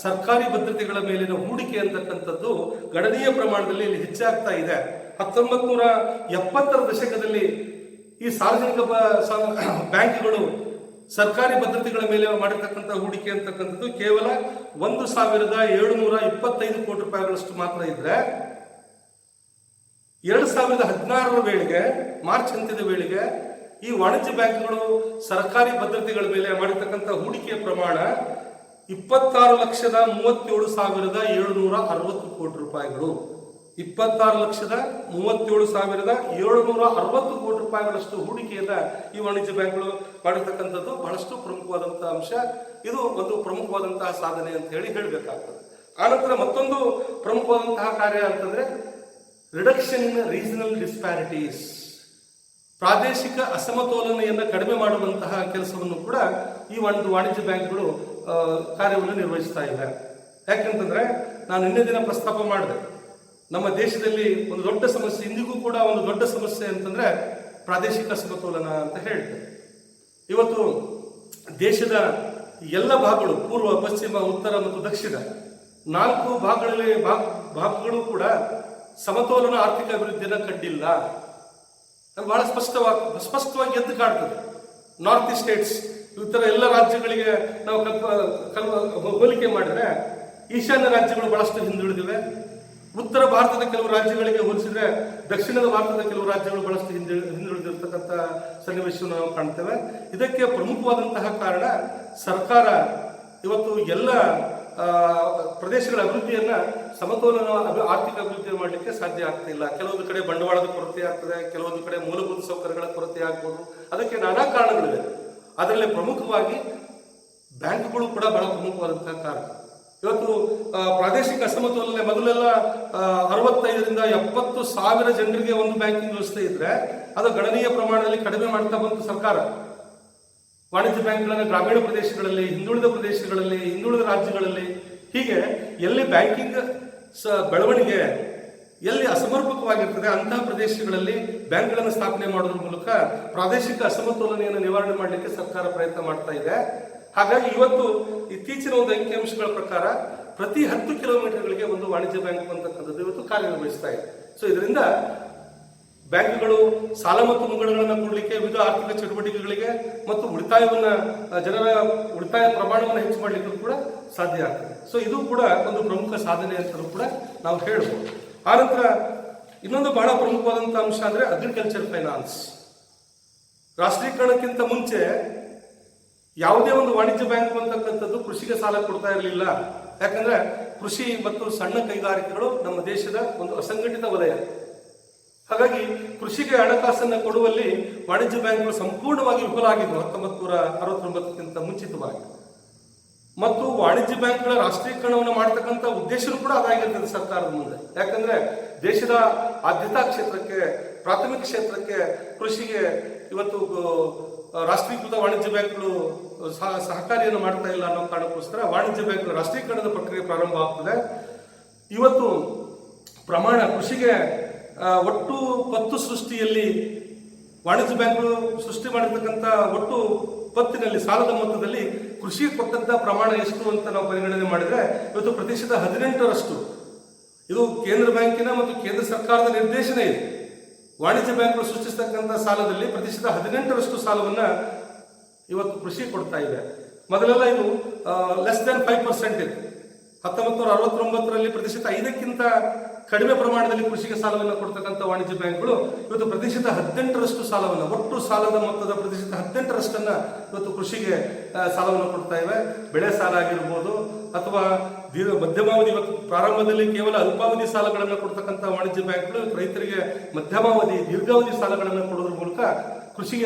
ಸರ್ಕಾರಿ ಭದ್ರತೆಗಳ ಮೇಲಿನ ಹೂಡಿಕೆ ಅಂತಕ್ಕಂಥದ್ದು ಗಣನೀಯ ಪ್ರಮಾಣದಲ್ಲಿ ಇಲ್ಲಿ ಹೆಚ್ಚಾಗ್ತಾ ಇದೆ. 1970ರ ದಶಕದಲ್ಲಿ ಈ ಸಾರ್ವಜನಿಕ ಬ್ಯಾಂಕ್ಗಳು ಸರ್ಕಾರಿ ಭದ್ರತೆಗಳ ಮೇಲೆ ಮಾಡಿರ್ತಕ್ಕಂಥ ಹೂಡಿಕೆ ಅಂತಕ್ಕಂಥದ್ದು ಕೇವಲ 1,725 ಕೋಟಿ ರೂಪಾಯಿಗಳಷ್ಟು ಮಾತ್ರ ಇದ್ರೆ 2016ರ ವೇಳೆಗೆ, ಮಾರ್ಚ್ ಅಂತ್ಯದ ವೇಳೆಗೆ ಈ ವಾಣಿಜ್ಯ ಬ್ಯಾಂಕ್ಗಳು ಸರ್ಕಾರಿ ಭದ್ರತೆಗಳ ಮೇಲೆ ಮಾಡಿರ್ತಕ್ಕಂಥ ಹೂಡಿಕೆಯ ಪ್ರಮಾಣ 26,37,760 ಕೋಟಿ ರೂಪಾಯಿಗಳು. 26,37,760 ಕೋಟಿ ರೂಪಾಯಿಗಳಷ್ಟು ಹೂಡಿಕೆಯನ್ನ ಈ ವಾಣಿಜ್ಯ ಬ್ಯಾಂಕ್ಗಳು ಮಾಡಿರ್ತಕ್ಕಂಥದ್ದು ಬಹಳಷ್ಟು ಪ್ರಮುಖವಾದಂತಹ ಅಂಶ. ಇದು ಒಂದು ಪ್ರಮುಖವಾದಂತಹ ಸಾಧನೆ ಅಂತ ಹೇಳಬೇಕಾಗ್ತದೆ. ಆನಂತರ ಮತ್ತೊಂದು ಪ್ರಮುಖವಾದಂತಹ ಕಾರ್ಯ ಅಂತಂದ್ರೆ ರಿಡಕ್ಷನ್ ಇನ್ ರೀಜನಲ್ ಡಿಸ್ಪ್ಯಾರಿಟೀಸ್. ಪ್ರಾದೇಶಿಕ ಅಸಮತೋಲನೆಯನ್ನು ಕಡಿಮೆ ಮಾಡುವಂತಹ ಕೆಲಸವನ್ನು ಕೂಡ ಈ ಒಂದು ವಾಣಿಜ್ಯ ಬ್ಯಾಂಕ್ಗಳು ಕಾರ್ಯವನ್ನು ನಿರ್ವಹಿಸ್ತಾ ಇವೆ. ಯಾಕಂತಂದ್ರೆ ನಾನು ನಿನ್ನೆ ದಿನ ಪ್ರಸ್ತಾಪ ಮಾಡಿದೆ. ನಮ್ಮ ದೇಶದಲ್ಲಿ ಒಂದು ದೊಡ್ಡ ಸಮಸ್ಯೆ, ಇಂದಿಗೂ ಕೂಡ ಒಂದು ದೊಡ್ಡ ಸಮಸ್ಯೆ ಅಂತಂದ್ರೆ ಪ್ರಾದೇಶಿಕ ಅಸಮತೋಲನ ಅಂತ ಹೇಳ್ತೇವೆ. ಇವತ್ತು ದೇಶದ ಎಲ್ಲ ಭಾಗಗಳು, ಪೂರ್ವ, ಪಶ್ಚಿಮ, ಉತ್ತರ ಮತ್ತು ದಕ್ಷಿಣ 4 ಭಾಗಗಳು ಕೂಡ ಸಮತೋಲನ ಆರ್ಥಿಕ ಅಭಿವೃದ್ಧಿಯನ್ನು ಕಂಡಿಲ್ಲ. ಬಹಳ ಸ್ಪಷ್ಟವಾಗಿ ಎದ್ದು ಕಾಣ್ತದೆ. ನಾರ್ತ್ ಸ್ಟೇಟ್ಸ್, ಇತರ ಎಲ್ಲ ರಾಜ್ಯಗಳಿಗೆ ನಾವು ಹೋಲಿಕೆ ಮಾಡಿದ್ರೆ ಈಶಾನ್ಯ ರಾಜ್ಯಗಳು ಬಹಳಷ್ಟು ಹಿಂದುಳಿದಿವೆ. ಉತ್ತರ ಭಾರತದ ಕೆಲವು ರಾಜ್ಯಗಳಿಗೆ ಹೋಲಿಸಿದ್ರೆ ದಕ್ಷಿಣದ ಭಾರತದ ಕೆಲವು ರಾಜ್ಯಗಳು ಬಹಳಷ್ಟು ಹಿಂದುಳಿದಿರ್ತಕ್ಕಂಥ ಸನ್ನಿವೇಶವನ್ನು ನಾವು ಕಾಣ್ತೇವೆ. ಇದಕ್ಕೆ ಪ್ರಮುಖವಾದಂತಹ ಕಾರಣ ಸರ್ಕಾರ ಇವತ್ತು ಎಲ್ಲ ಪ್ರದೇಶಗಳ ಅಭಿವೃದ್ಧಿಯನ್ನ ಸಮತೋಲನ ಆರ್ಥಿಕ ಅಭಿವೃದ್ಧಿ ಮಾಡಲಿಕ್ಕೆ ಸಾಧ್ಯ ಆಗ್ತಿಲ್ಲ. ಕೆಲವೊಂದು ಕಡೆ ಬಂಡವಾಳದ ಕೊರತೆ ಆಗ್ತದೆ, ಕೆಲವೊಂದು ಕಡೆ ಮೂಲಭೂತ ಸೌಕರ್ಯಗಳ ಕೊರತೆ ಆಗ್ಬೋದು. ಅದಕ್ಕೆ ನಾನಾ ಕಾರಣಗಳಿವೆ. ಅದರಲ್ಲಿ ಪ್ರಮುಖವಾಗಿ ಬ್ಯಾಂಕ್ಗಳು ಕೂಡ ಬಹಳ ಪ್ರಮುಖವಾದಂತಹ ಕಾರಣ. ಇವತ್ತು ಪ್ರಾದೇಶಿಕ ಅಸಮತೋಲನೆ ಮೊದಲೆಲ್ಲ 65ರಿಂದ 70 ಸಾವಿರ ಜನರಿಗೆ ಒಂದು ಬ್ಯಾಂಕಿಂಗ್ ವ್ಯವಸ್ಥೆ ಇದ್ರೆ ಅದು ಗಣನೀಯ ಪ್ರಮಾಣದಲ್ಲಿ ಕಡಿಮೆ ಮಾಡ್ತಾ ಬಂತು ಸರ್ಕಾರ. ವಾಣಿಜ್ಯ ಬ್ಯಾಂಕ್ಗಳನ್ನು ಗ್ರಾಮೀಣ ಪ್ರದೇಶಗಳಲ್ಲಿ, ಹಿಂದುಳಿದ ಪ್ರದೇಶಗಳಲ್ಲಿ, ಹಿಂದುಳಿದ ರಾಜ್ಯಗಳಲ್ಲಿ, ಹೀಗೆ ಎಲ್ಲಿ ಬ್ಯಾಂಕಿಂಗ್ ಬೆಳವಣಿಗೆ ಎಲ್ಲಿ ಅಸಮರ್ಪಕವಾಗಿರ್ತದೆ ಅಂತಹ ಪ್ರದೇಶಗಳಲ್ಲಿ ಬ್ಯಾಂಕ್ಗಳನ್ನು ಸ್ಥಾಪನೆ ಮಾಡೋದ್ರ ಮೂಲಕ ಪ್ರಾದೇಶಿಕ ಅಸಮತೋಲನೆಯನ್ನು ನಿವಾರಣೆ ಮಾಡಲಿಕ್ಕೆ ಸರ್ಕಾರ ಪ್ರಯತ್ನ ಮಾಡ್ತಾ ಇದೆ. ಹಾಗಾಗಿ ಇವತ್ತು ಇತ್ತೀಚಿನ ಒಂದು ಅಂಕಿಅಂಶಗಳ ಪ್ರಕಾರ ಪ್ರತಿ 10 ಕಿಲೋಮೀಟರ್ಗಳಿಗೆ ಒಂದು ವಾಣಿಜ್ಯ ಬ್ಯಾಂಕ್ ಅಂತಕ್ಕಂಥದ್ದು ಇವತ್ತು ಕಾರ್ಯನಿರ್ವಹಿಸ್ತಾ ಇದೆ. ಸೊ ಇದರಿಂದ ಬ್ಯಾಂಕ್ಗಳು ಸಾಲ ಮತ್ತು ಮುಂಗಡಗಳನ್ನು ಕೊಡಲಿಕ್ಕೆ, ವಿವಿಧ ಆರ್ಥಿಕ ಚಟುವಟಿಕೆಗಳಿಗೆ ಮತ್ತು ಜನರ ಉಳಿತಾಯ ಪ್ರಮಾಣವನ್ನು ಹೆಚ್ಚು ಮಾಡಲಿಕ್ಕೂ ಕೂಡ ಸಾಧ್ಯ ಆಗ್ತದೆ. ಸೊ ಇದು ಕೂಡ ಒಂದು ಪ್ರಮುಖ ಸಾಧನೆ ಅಂತಲೂ ಕೂಡ ನಾವು ಹೇಳ್ಬೋದು. ಆನಂತರ ಇನ್ನೊಂದು ಬಹಳ ಪ್ರಮುಖವಾದಂಥ ಅಂಶ ಅಂದ್ರೆ ಅಗ್ರಿಕಲ್ಚರ್ ಫೈನಾನ್ಸ್. ರಾಷ್ಟ್ರೀಕರಣಕ್ಕಿಂತ ಮುಂಚೆ ಯಾವುದೇ ಒಂದು ವಾಣಿಜ್ಯ ಬ್ಯಾಂಕ್ ಅಂತಕ್ಕಂಥದ್ದು ಕೃಷಿಗೆ ಸಾಲ ಕೊಡ್ತಾ ಇರಲಿಲ್ಲ. ಯಾಕಂದ್ರೆ ಕೃಷಿ ಮತ್ತು ಸಣ್ಣ ಕೈಗಾರಿಕೆಗಳು ನಮ್ಮ ದೇಶದ ಒಂದು ಅಸಂಘಟಿತ ವಲಯ. ಹಾಗಾಗಿ ಕೃಷಿಗೆ ಹಣಕಾಸನ್ನು ಕೊಡುವಲ್ಲಿ ವಾಣಿಜ್ಯ ಬ್ಯಾಂಕ್ಗಳು ಸಂಪೂರ್ಣವಾಗಿ ವಿಫಲ ಆಗಿದ್ವು 1969ಕ್ಕಿಂತ ಮುಂಚಿತವಾಗಿ. ಮತ್ತು ವಾಣಿಜ್ಯ ಬ್ಯಾಂಕ್ಗಳ ರಾಷ್ಟ್ರೀಕರಣವನ್ನು ಮಾಡತಕ್ಕಂಥ ಉದ್ದೇಶನೂ ಕೂಡ ಅದಾಗಿರ್ತದೆ ಸರ್ಕಾರದ ಮುಂದೆ. ಯಾಕಂದ್ರೆ ದೇಶದ ಆದ್ಯತಾ ಕ್ಷೇತ್ರಕ್ಕೆ, ಪ್ರಾಥಮಿಕ ಕ್ಷೇತ್ರಕ್ಕೆ, ಕೃಷಿಗೆ ಇವತ್ತು ರಾಷ್ಟ್ರೀಕೃತ ವಾಣಿಜ್ಯ ಬ್ಯಾಂಕ್ಗಳು ಸಹಕಾರಿಯನ್ನು ಮಾಡ್ತಾ ಇಲ್ಲ ಅನ್ನೋ ಕಾರಣಕ್ಕೋಸ್ಕರ ವಾಣಿಜ್ಯ ಬ್ಯಾಂಕ್ಗಳ ರಾಷ್ಟ್ರೀಕರಣದ ಪ್ರಕ್ರಿಯೆ ಪ್ರಾರಂಭ ಆಗ್ತದೆ. ಇವತ್ತು ಪ್ರಮಾಣ ಕೃಷಿಗೆ ಒಟ್ಟು ಪತ್ತು ಸೃಷ್ಟಿಯಲ್ಲಿ ವಾಣಿಜ್ಯ ಬ್ಯಾಂಕ್ಗಳು ಸೃಷ್ಟಿ ಮಾಡಿರ್ತಕ್ಕಂಥ ಒಟ್ಟು ಪತ್ತಿನಲ್ಲಿ ಸಾಲದ ಮೊತ್ತದಲ್ಲಿ ಕೃಷಿಗೆ ಕೊಟ್ಟಂತ ಪ್ರಮಾಣ ಎಷ್ಟು ಅಂತ ನಾವು ಪರಿಗಣನೆ ಮಾಡಿದ್ರೆ ಇವತ್ತು ಪ್ರತಿಶತ 18ರಷ್ಟು ಇದು ಕೇಂದ್ರ ಬ್ಯಾಂಕಿನ ಮತ್ತು ಕೇಂದ್ರ ಸರ್ಕಾರದ ನಿರ್ದೇಶನ ಇದೆ. ವಾಣಿಜ್ಯ ಬ್ಯಾಂಕ್ಗಳು ಸೃಷ್ಟಿಸತಕ್ಕಂಥ ಸಾಲದಲ್ಲಿ ಪ್ರತಿಶತ 18ರಷ್ಟು ಸಾಲವನ್ನ ಇವತ್ತು ಕೃಷಿ ಕೊಡ್ತಾ ಇದೆ. ಮೊದಲೆಲ್ಲ ಇದು ಲೆಸ್ ದನ್ 5% ಇತ್ತು. 1969ರಲ್ಲಿ ಪ್ರತಿಶತ 5ಕ್ಕಿಂತ ಕಡಿಮೆ ಪ್ರಮಾಣದಲ್ಲಿ ಕೃಷಿಗೆ ಸಾಲವನ್ನು ಕೊಡ್ತಕ್ಕಂಥ ವಾಣಿಜ್ಯ ಬ್ಯಾಂಕ್ಗಳು ಇವತ್ತು ಪ್ರತಿಶತ 18ರಷ್ಟು ಸಾಲವನ್ನು, ಒಟ್ಟು ಸಾಲದ ಮೊತ್ತದ ಪ್ರತಿಶತ 18ರಷ್ಟನ್ನ ಇವತ್ತು ಕೃಷಿಗೆ ಸಾಲವನ್ನು ಕೊಡ್ತಾ ಇವೆ. ಬೆಳೆ ಸಾಲ ಆಗಿರ್ಬೋದು ಅಥವಾ ಮಧ್ಯಮಾವಧಿ, ಇವತ್ತು ಪ್ರಾರಂಭದಲ್ಲಿ ಕೇವಲ ಅಲ್ಪಾವಧಿ ಸಾಲಗಳನ್ನು ಕೊಡ್ತಕ್ಕಂಥ ವಾಣಿಜ್ಯ ಬ್ಯಾಂಕ್ಗಳು ರೈತರಿಗೆ ಮಧ್ಯಮಾವಧಿ, ದೀರ್ಘಾವಧಿ ಸಾಲಗಳನ್ನು ಕೊಡೋದ್ರ ಮೂಲಕ ಕೃಷಿಗೆ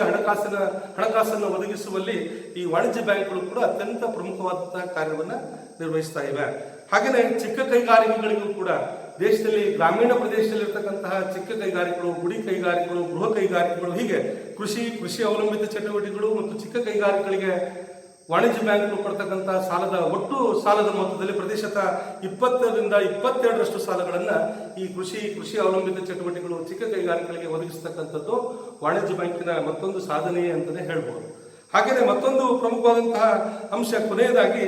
ಹಣಕಾಸನ್ನು ಒದಗಿಸುವಲ್ಲಿ ಈ ವಾಣಿಜ್ಯ ಬ್ಯಾಂಕ್ಗಳು ಕೂಡ ಅತ್ಯಂತ ಪ್ರಮುಖವಾದಂತಹ ಕಾರ್ಯವನ್ನು ನಿರ್ವಹಿಸ್ತಾ ಇವೆ. ಹಾಗೆಯೇ ಚಿಕ್ಕ ಕೈಗಾರಿಕೆಗಳಿಗೂ ಕೂಡ ದೇಶದಲ್ಲಿ ಗ್ರಾಮೀಣ ಪ್ರದೇಶದಲ್ಲಿರ್ತಕ್ಕಂತಹ ಚಿಕ್ಕ ಕೈಗಾರಿಕೆಗಳು, ಗುಡಿ ಕೈಗಾರಿಕೆಗಳು, ಗೃಹ ಕೈಗಾರಿಕೆಗಳು, ಹೀಗೆ ಕೃಷಿ ಅವಲಂಬಿತ ಚಟುವಟಿಕೆಗಳು ಮತ್ತು ಚಿಕ್ಕ ಕೈಗಾರಿಕೆಗಳಿಗೆ ವಾಣಿಜ್ಯ ಬ್ಯಾಂಕ್ಗಳು ಕೊಡ್ತಕ್ಕಂಥ ಒಟ್ಟು ಸಾಲದ ಮೊತ್ತದಲ್ಲಿ ಪ್ರತಿಶತ 20ರಿಂದ 22ರಷ್ಟು ಸಾಲಗಳನ್ನು ಈ ಕೃಷಿ ಅವಲಂಬಿತ ಚಟುವಟಿಕೆಗಳು, ಚಿಕ್ಕ ಕೈಗಾರಿಕೆಗಳಿಗೆ ಒದಗಿಸತಕ್ಕಂಥದ್ದು ವಾಣಿಜ್ಯ ಬ್ಯಾಂಕಿನ ಮತ್ತೊಂದು ಸಾಧನೆ ಅಂತಲೇ ಹೇಳ್ಬೋದು. ಹಾಗೆಯೇ ಮತ್ತೊಂದು ಪ್ರಮುಖವಾದಂತಹ ಅಂಶ, ಕೊನೆಯದಾಗಿ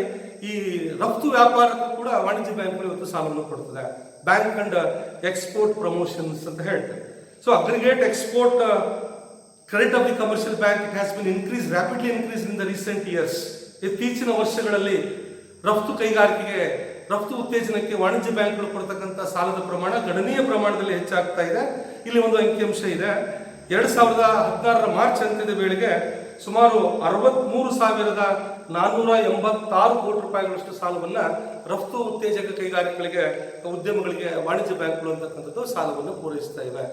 ಈ ರಫ್ತು ವ್ಯಾಪಾರಕ್ಕೂ ಕೂಡ ವಾಣಿಜ್ಯ ಬ್ಯಾಂಕ್ಗಳು ಇವತ್ತು ಸಾಲವನ್ನು ಕೊಡ್ತದೆ. ಬ್ಯಾಂಕ್ ಅಂಡ್ ಎಕ್ಸ್ಪೋರ್ಟ್ ಪ್ರಮೋಷನ್ಸ್ ಅಂತ ಹೇಳ್ತಾರೆ. So aggregate export credit of the commercial bank, it has been rapidly increased in the recent years. ಇತ್ತೀಚಿನ ವರ್ಷಗಳಲ್ಲಿ ರಫ್ತು ಉತ್ತೇಜನಕ್ಕೆ ವಾಣಿಜ್ಯ ಬ್ಯಾಂಕ್ಗಳು ಕೊಡ್ತಕ್ಕಂಥ ಸಾಲದ ಪ್ರಮಾಣ ಗಣನೀಯ ಪ್ರಮಾಣದಲ್ಲಿ ಹೆಚ್ಚಾಗ್ತಾ ಇದೆ. ಇಲ್ಲಿ ಒಂದು ಅಂಕಿಅಂಶ ಇದೆ. 2016ರ ಮಾರ್ಚ್ ಅಂತ್ಯದ ವೇಳೆಗೆ ಸುಮಾರು 63,486 ಕೋಟಿ ರೂಪಾಯಿಗಳಷ್ಟು ಸಾಲವನ್ನ ರಫ್ತು ಉತ್ತೇಜಕ ಕೈಗಾರಿಕೆಗಳಿಗೆ, ಉದ್ಯಮಗಳಿಗೆ ವಾಣಿಜ್ಯ ಬ್ಯಾಂಕ್ಗಳು ಅಂತಕ್ಕಂಥದ್ದು ಸಾಲವನ್ನು ಪೂರೈಸ್ತಾ ಇವೆ.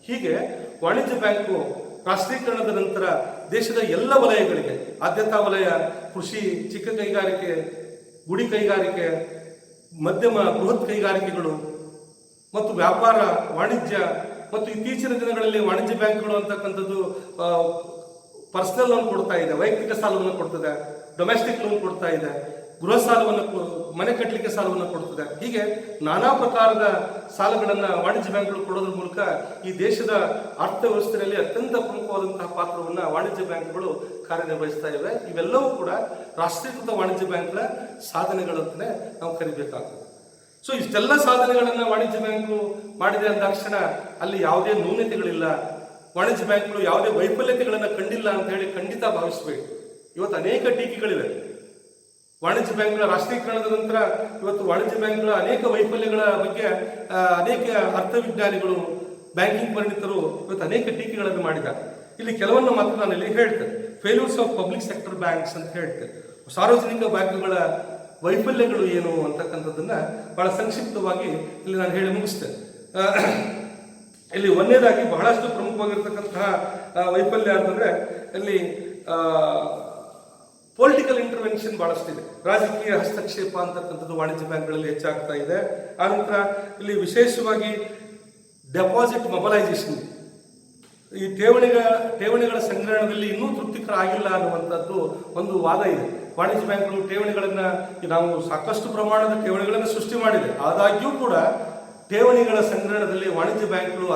ಹೀಗೆ ವಾಣಿಜ್ಯ ಬ್ಯಾಂಕು ರಾಷ್ಟ್ರೀಕರಣದ ನಂತರ ದೇಶದ ಎಲ್ಲ ವಲಯಗಳಿಗೆ, ಆದ್ಯತಾ ವಲಯ, ಕೃಷಿ, ಚಿಕ್ಕ ಕೈಗಾರಿಕೆ, ಗುಡಿ ಕೈಗಾರಿಕೆ, ಮಧ್ಯಮ ಬೃಹತ್ ಕೈಗಾರಿಕೆಗಳು ಮತ್ತು ವ್ಯಾಪಾರ, ವಾಣಿಜ್ಯ ಮತ್ತು ಇತ್ತೀಚಿನ ದಿನಗಳಲ್ಲಿ ವಾಣಿಜ್ಯ ಬ್ಯಾಂಕ್ಗಳು ಅಂತಕ್ಕಂಥದ್ದು ಪರ್ಸನಲ್ ಲೋನ್ ಕೊಡ್ತಾ ಇದೆ, ವೈಯಕ್ತಿಕ ಸಾಲವನ್ನು ಕೊಡ್ತದೆ, ಡೊಮೆಸ್ಟಿಕ್ ಲೋನ್ ಕೊಡ್ತಾ ಇದೆ, ಗೃಹ ಸಾಲವನ್ನು, ಮನೆ ಕಟ್ಟಲಿಕ್ಕೆ ಸಾಲವನ್ನು ಕೊಡ್ತದೆ. ಹೀಗೆ ನಾನಾ ಪ್ರಕಾರದ ಸಾಲಗಳನ್ನು ವಾಣಿಜ್ಯ ಬ್ಯಾಂಕ್ಗಳು ಕೊಡೋದ್ರ ಮೂಲಕ ಈ ದೇಶದ ಅರ್ಥವ್ಯವಸ್ಥೆಯಲ್ಲಿ ಅತ್ಯಂತ ಪ್ರಮುಖವಾದಂತಹ ಪಾತ್ರವನ್ನು ವಾಣಿಜ್ಯ ಬ್ಯಾಂಕ್ಗಳು ಕಾರ್ಯನಿರ್ವಹಿಸ್ತಾ ಇವೆ. ಇವೆಲ್ಲವೂ ಕೂಡ ರಾಷ್ಟ್ರೀಕೃತ ವಾಣಿಜ್ಯ ಬ್ಯಾಂಕ್ಗಳ ಸಾಧನೆಗಳಂತಲೇ ನಾವು ಕರಿಬೇಕಾಗ್ತದೆ. ಸೊ ಇಷ್ಟೆಲ್ಲ ಸಾಧನೆಗಳನ್ನು ವಾಣಿಜ್ಯ ಬ್ಯಾಂಕು ಮಾಡಿದೆ ಅಂದಾಕ್ಷಣ ಅಲ್ಲಿ ಯಾವುದೇ ನ್ಯೂನತೆಗಳಿಲ್ಲ, ವಾಣಿಜ್ಯ ಬ್ಯಾಂಕ್ಗಳು ಯಾವುದೇ ವೈಫಲ್ಯತೆಗಳನ್ನು ಕಂಡಿಲ್ಲ ಅಂತ ಹೇಳಿ ಖಂಡಿತ ಭಾವಿಸಬೇಕು. ಇವತ್ತು ಅನೇಕ ಟೀಕೆಗಳಿವೆ. ವಾಣಿಜ್ಯ ಬ್ಯಾಂಕ್ಗಳ ರಾಷ್ಟ್ರೀಕರಣದ ನಂತರ ಇವತ್ತು ವಾಣಿಜ್ಯ ಬ್ಯಾಂಕ್ಗಳ ಅನೇಕ ವೈಫಲ್ಯಗಳ ಬಗ್ಗೆ ಅನೇಕ ಅರ್ಥವಿಜ್ಞಾನಿಗಳು, ಬ್ಯಾಂಕಿಂಗ್ ಪರಿಣಿತರು ಇವತ್ತು ಅನೇಕ ಟೀಕೆಗಳನ್ನು ಮಾಡಿದ್ದಾರೆ. ಇಲ್ಲಿ ಕೆಲವನ್ನು ಮಾತ್ರ ನಾನು ಇಲ್ಲಿ ಹೇಳ್ತೇನೆ. Failures of public sector banks ಅಂತ ಹೇಳ್ತೇನೆ. ಸಾರ್ವಜನಿಕ ಬ್ಯಾಂಕುಗಳ ವೈಫಲ್ಯಗಳು ಏನು ಅಂತಕ್ಕಂಥದ್ದನ್ನ ಬಹಳ ಸಂಕ್ಷಿಪ್ತವಾಗಿ ಇಲ್ಲಿ ನಾನು ಹೇಳಿ ಮುಗಿಸ್ತೇನೆ. ಇಲ್ಲಿ ಒಂದನೇದಾಗಿ ಬಹಳಷ್ಟು ಪ್ರಮುಖವಾಗಿರ್ತಕ್ಕಂತಹ ವೈಫಲ್ಯ ಅಂತಂದ್ರೆ ಇಲ್ಲಿ ಪೊಲಿಟಿಕಲ್ ಇಂಟರ್ವೆನ್ಷನ್ ಬಹಳಷ್ಟಿದೆ. ರಾಜಕೀಯ ಹಸ್ತಕ್ಷೇಪ ಅಂತಕ್ಕಂಥದ್ದು ವಾಣಿಜ್ಯ ಬ್ಯಾಂಕ್ಗಳಲ್ಲಿ ಹೆಚ್ಚಾಗ್ತಾ ಇದೆ. ಆನಂತರ ಇಲ್ಲಿ ವಿಶೇಷವಾಗಿ ಡೆಪಾಸಿಟ್ ಮೊಬಲೈಸೇಷನ್, ಈ ಠೇವಣಿಗಳ ಸಂಗ್ರಹಣದಲ್ಲಿ ಇನ್ನೂ ತೃಪ್ತಿಕರ ಆಗಿಲ್ಲ ಅನ್ನುವಂಥದ್ದು ಒಂದು ವಾದ ಇದೆ. ವಾಣಿಜ್ಯ ಬ್ಯಾಂಕ್ಗಳು ಠೇವಣಿಗಳನ್ನು, ನಾವು ಸಾಕಷ್ಟು ಪ್ರಮಾಣದ ಠೇವಣಿಗಳನ್ನು ಸೃಷ್ಟಿ ಮಾಡಿದೆ, ಆದಾಗ್ಯೂ ಕೂಡ ಠೇವಣಿಗಳ ಸಂಗ್ರಹಣದಲ್ಲಿ ವಾಣಿಜ್ಯ ಬ್ಯಾಂಕ್ಗಳು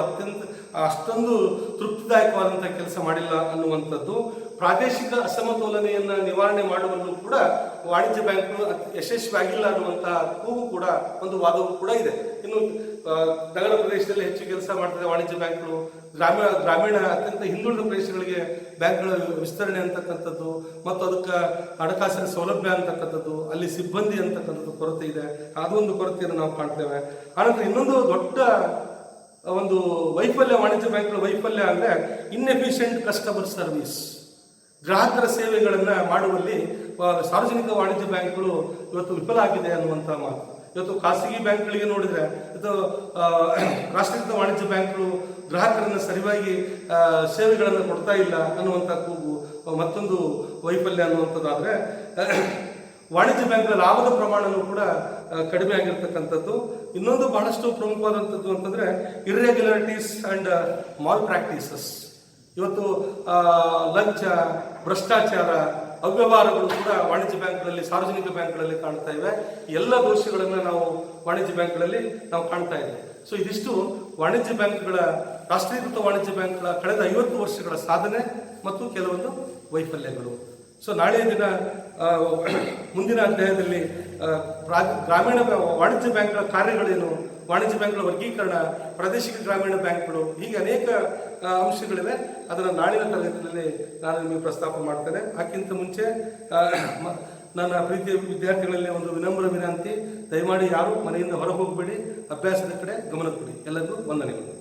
ಅಷ್ಟೊಂದು ತೃಪ್ತಿದಾಯಕವಾದಂತಹ ಕೆಲಸ ಮಾಡಿಲ್ಲ ಅನ್ನುವಂಥದ್ದು. ಪ್ರಾದೇಶಿಕ ಅಸಮತೋಲನೆಯನ್ನ ನಿವಾರಣೆ ಮಾಡುವಲ್ಲೂ ಕೂಡ ವಾಣಿಜ್ಯ ಬ್ಯಾಂಕ್ಗಳು ಯಶಸ್ವಿಯಾಗಿಲ್ಲ ಅನ್ನುವಂತಹ ಕೂಗು ಕೂಡ, ಒಂದು ವಾದವೂ ಕೂಡ ಇದೆ. ಇನ್ನು ನಗರ ಪ್ರದೇಶದಲ್ಲಿ ಹೆಚ್ಚು ಕೆಲಸ ಮಾಡ್ತದೆ ವಾಣಿಜ್ಯ ಬ್ಯಾಂಕ್ಗಳು, ಗ್ರಾಮೀಣ ಅತ್ಯಂತ ಹಿಂದುಳಿದ ಪ್ರದೇಶಗಳಿಗೆ ಬ್ಯಾಂಕ್ಗಳ ವಿಸ್ತರಣೆ ಅಂತಕ್ಕಂಥದ್ದು ಮತ್ತು ಅದಕ್ಕೆ ಹಣಕಾಸಿನ ಸೌಲಭ್ಯ ಅಂತಕ್ಕಂಥದ್ದು, ಅಲ್ಲಿ ಸಿಬ್ಬಂದಿ ಅಂತಕ್ಕಂಥದ್ದು ಕೊರತೆ ಇದೆ, ಅದೊಂದು ಕೊರತೆಯನ್ನು ನಾವು ಕಾಣ್ತೇವೆ. ಆನಂತರ ಇನ್ನೊಂದು ದೊಡ್ಡ ಒಂದು ವೈಫಲ್ಯ, ವಾಣಿಜ್ಯ ಬ್ಯಾಂಕ್ಗಳ ವೈಫಲ್ಯ ಅಂದರೆ ಇನ್ಎಫಿಷಿಯಂಟ್ ಕಸ್ಟಮರ್ ಸರ್ವಿಸ್. ಗ್ರಾಹಕರ ಸೇವೆಗಳನ್ನು ಮಾಡುವಲ್ಲಿ ಸಾರ್ವಜನಿಕ ವಾಣಿಜ್ಯ ಬ್ಯಾಂಕ್ಗಳು ಇವತ್ತು ವಿಫಲ ಆಗಿದೆ ಅನ್ನುವಂಥ ಮಾತು. ಇವತ್ತು ಖಾಸಗಿ ಬ್ಯಾಂಕ್ಗಳಿಗೆ ನೋಡಿದರೆ ಇದು ರಾಷ್ಟ್ರೀಕೃತ ವಾಣಿಜ್ಯ ಬ್ಯಾಂಕ್ಗಳು ಗ್ರಾಹಕರನ್ನು ಸರಿಯಾಗಿ ಸೇವೆಗಳನ್ನು ಕೊಡ್ತಾ ಇಲ್ಲ ಅನ್ನುವಂಥ ಕೂಗು ಮತ್ತೊಂದು ವೈಫಲ್ಯ ಅನ್ನುವಂಥದ್ದಾದರೆ, ವಾಣಿಜ್ಯ ಬ್ಯಾಂಕ್ಗಳ ಲಾಭದ ಪ್ರಮಾಣವೂ ಕೂಡ ಕಡಿಮೆ ಆಗಿರ್ತಕ್ಕಂಥದ್ದು. ಇನ್ನೊಂದು ಬಹಳಷ್ಟು ಪ್ರಮುಖವಾದಂಥದ್ದು ಅಂತಂದರೆ ಇರ್ರೆಗ್ಯುಲಾರಿಟೀಸ್ ಆ್ಯಂಡ್ ಮಾಲ್ ಪ್ರಾಕ್ಟೀಸಸ್. ಇವತ್ತು ಲಂಚ, ಭ್ರಷ್ಟಾಚಾರ, ಅವ್ಯವಹಾರಗಳು ಕೂಡ ವಾಣಿಜ್ಯ ಬ್ಯಾಂಕ್ಗಳಲ್ಲಿ, ಸಾರ್ವಜನಿಕ ಬ್ಯಾಂಕ್ಗಳಲ್ಲಿ ಕಾಣ್ತಾ ಇವೆ. ಎಲ್ಲ ದೋಷಗಳನ್ನು ನಾವು ವಾಣಿಜ್ಯ ಬ್ಯಾಂಕ್ಗಳಲ್ಲಿ ನಾವು ಕಾಣ್ತಾ ಇದ್ದೇವೆ. ಸೊ ಇದಿಷ್ಟು ವಾಣಿಜ್ಯ ಬ್ಯಾಂಕ್ಗಳ, ರಾಷ್ಟ್ರೀಕೃತ ವಾಣಿಜ್ಯ ಬ್ಯಾಂಕ್ಗಳ ಕಳೆದ 50 ವರ್ಷಗಳ ಸಾಧನೆ ಮತ್ತು ಕೆಲವೊಂದು ವೈಫಲ್ಯಗಳು. ಸೊ ನಾಳೆಯ ದಿನ ಮುಂದಿನ ಅಧ್ಯಾಯದಲ್ಲಿ ಗ್ರಾಮೀಣ ವಾಣಿಜ್ಯ ಬ್ಯಾಂಕ್ಗಳ ಕಾರ್ಯಗಳೇನು, ವಾಣಿಜ್ಯ ಬ್ಯಾಂಕ್ಗಳ ವರ್ಗೀಕರಣ, ಪ್ರಾದೇಶಿಕ ಗ್ರಾಮೀಣ ಬ್ಯಾಂಕ್ಗಳು, ಹೀಗೆ ಅನೇಕ ಅಂಶಗಳಿವೆ. ಅದನ್ನು ನಾಳಿನ ತರಗತಿಯಲ್ಲಿ ನಾನು ನಿಮಗೆ ಪ್ರಸ್ತಾಪ ಮಾಡ್ತೇನೆ. ಅದಕ್ಕಿಂತ ಮುಂಚೆ ನನ್ನ ಪ್ರೀತಿಯ ವಿದ್ಯಾರ್ಥಿಗಳಲ್ಲಿ ಒಂದು ವಿನಮ್ರ ವಿನಂತಿ, ದಯಮಾಡಿ ಯಾರು ಮನೆಯಿಂದ ಹೊರ ಹೋಗಬೇಡಿ, ಅಭ್ಯಾಸದ ಕಡೆ ಗಮನ ಕೊಡಿ. ಎಲ್ಲರಿಗೂ ವಂದನೆಗಳು.